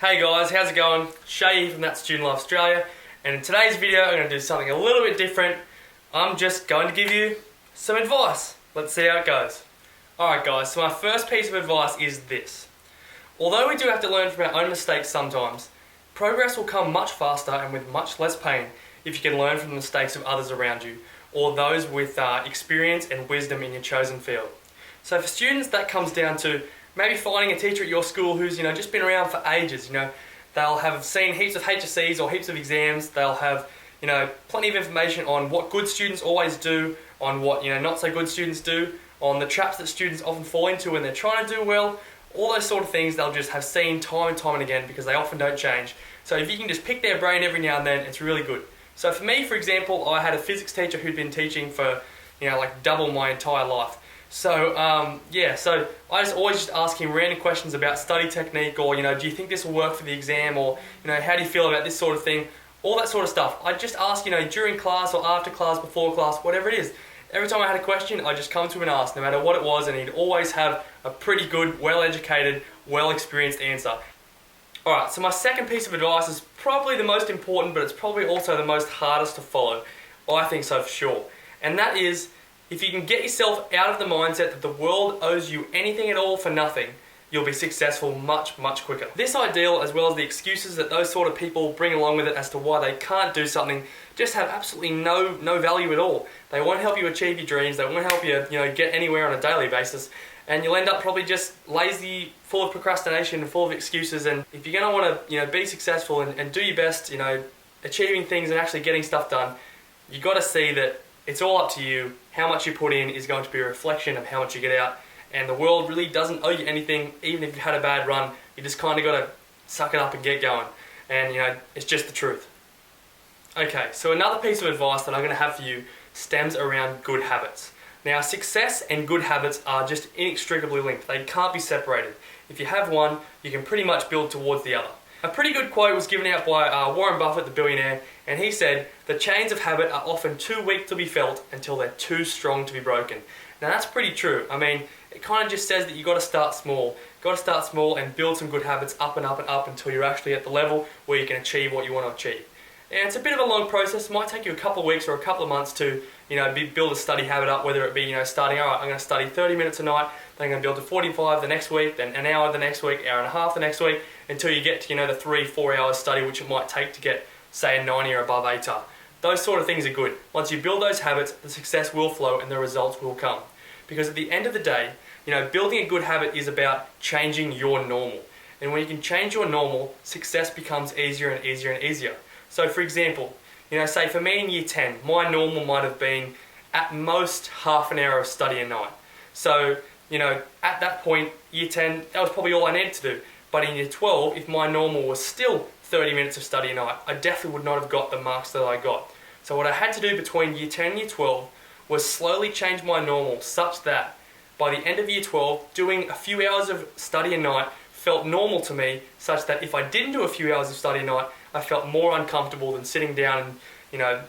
Hey guys, how's it going? Shay here from That Student Life Australia, and in today's video I'm going to do something a little bit different. I'm just going to give you some advice. Let's see how it goes. Alright guys, so my first piece of advice is this. Although we do have to learn from our own mistakes sometimes, progress will come much faster and with much less pain if you can learn from the mistakes of others around you, or those with experience and wisdom in your chosen field. So for students, that comes down to maybe finding a teacher at your school who's just been around for ages. They'll have seen heaps of HSCs or heaps of exams. They'll have plenty of information on what good students always do, on what not so good students do, on the traps that students often fall into when they're trying to do well. All those sort of things they'll just have seen time and time and again because they often don't change. So if you can just pick their brain every now and then, it's really good. So for me, for example, I had a physics teacher who'd been teaching for like double my entire life. So so I always ask him random questions about study technique, or do you think this will work for the exam, or how do you feel about this sort of thing, all that sort of stuff. I just ask during class or after class, before class, whatever it is. Every time I had a question, I just come to him and ask, no matter what it was, and he'd always have a pretty good, well-educated, well-experienced answer. Alright, so my second piece of advice is probably the most important, but it's probably also the most hardest to follow. I think so for sure. And that is, if you can get yourself out of the mindset that the world owes you anything at all for nothing, you'll be successful much, much quicker. This ideal, as well as the excuses that those sort of people bring along with it as to why they can't do something, just have absolutely no value at all. They won't help you achieve your dreams, they won't help you, get anywhere on a daily basis, and you'll end up probably just lazy, full of procrastination, and full of excuses. And if you're going to want to, be successful and do your best, achieving things and actually getting stuff done, you got to see that it's all up to you. How much you put in is going to be a reflection of how much you get out, and the world really doesn't owe you anything. Even if you've had a bad run, you just kind of got to suck it up and get going, and it's just the truth. Okay, so another piece of advice that I'm going to have for you stems around good habits. Now, success and good habits are just inextricably linked. They can't be separated. If you have one, you can pretty much build towards the other. A pretty good quote was given out by Warren Buffett, the billionaire, and he said, "The chains of habit are often too weak to be felt until they're too strong to be broken." Now that's pretty true. I mean, it kind of just says that you got to start small. Got to start small and build some good habits up and up and up until you're actually at the level where you can achieve what you want to achieve. And it's a bit of a long process. It might take you a couple of weeks or a couple of months to build a study habit up, whether it be starting, alright, I'm going to study 30 minutes a night, then I'm going to build to 45 the next week, then an hour the next week, hour and a half the next week, until you get to the 3-4 hours study which it might take to get, say, a 90 or above ATAR. Those sort of things are good. Once you build those habits, the success will flow and the results will come. Because at the end of the day, building a good habit is about changing your normal. And when you can change your normal, success becomes easier and easier and easier. So for example, say for me in year 10, my normal might have been at most half an hour of study a night. So, at that point, year 10, that was probably all I needed to do. But in year 12, if my normal was still 30 minutes of study a night, I definitely would not have got the marks that I got. So what I had to do between year 10 and year 12 was slowly change my normal such that by the end of year 12, doing a few hours of study a night felt normal to me, such that if I didn't do a few hours of study a night, I felt more uncomfortable than sitting down and,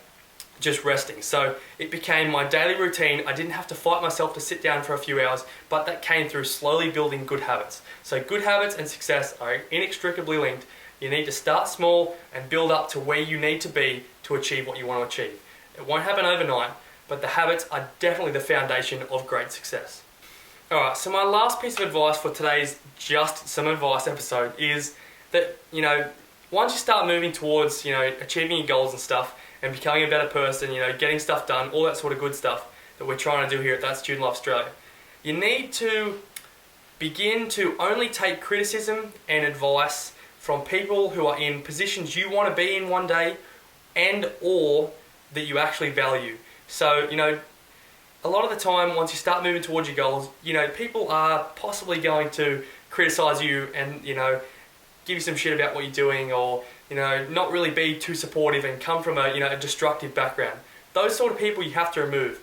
just resting. So it became my daily routine. I didn't have to fight myself to sit down for a few hours, but that came through slowly building good habits. So good habits and success are inextricably linked. You need to start small and build up to where you need to be to achieve what you want to achieve. It won't happen overnight, but the habits are definitely the foundation of great success. Alright, so my last piece of advice for today's Just Some Advice episode is that, once you start moving towards, achieving your goals and stuff and becoming a better person, getting stuff done, all that sort of good stuff that we're trying to do here at That Student Life Australia, you need to begin to only take criticism and advice from people who are in positions you want to be in one day and or that you actually value. So, a lot of the time, once you start moving towards your goals, people are possibly going to criticize you and, give you some shit about what you're doing, or, not really be too supportive and come from a destructive background. Those sort of people you have to remove.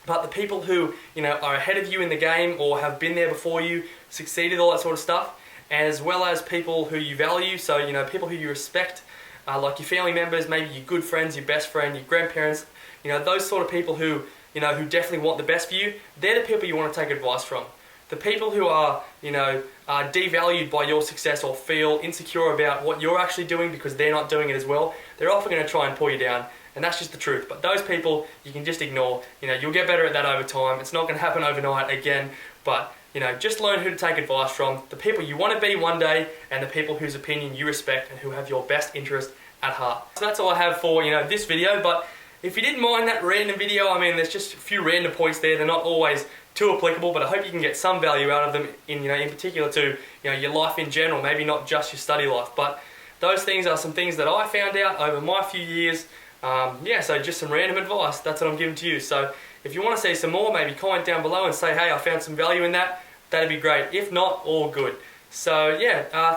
But the people who, are ahead of you in the game or have been there before you, succeeded, all that sort of stuff, as well as people who you value, so, people who you respect, like your family members, maybe your good friends, your best friend, your grandparents, those sort of people who, who definitely want the best for you, they're the people you want to take advice from. the people who are, devalued by your success or feel insecure about what you're actually doing because they're not doing it as well, they're often going to try and pull you down. And that's just the truth. But those people, you can just ignore. You'll get better at that over time. It's not going to happen overnight again. But, just learn who to take advice from. The people you want to be one day and the people whose opinion you respect and who have your best interest at heart. So that's all I have for, this video. But if you didn't mind that random video, there's just a few random points there. They're not always too applicable, but I hope you can get some value out of them in particular to, your life in general, maybe not just your study life. But those things are some things that I found out over my few years. So just some random advice, that's what I'm giving to you. So if you want to see some more, maybe comment down below and say, hey, I found some value in that. That'd be great. If not, all good. So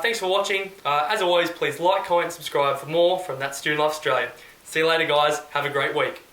thanks for watching. As always, please like, comment, and subscribe for more from That Student Life Australia. See you later, guys. Have a great week.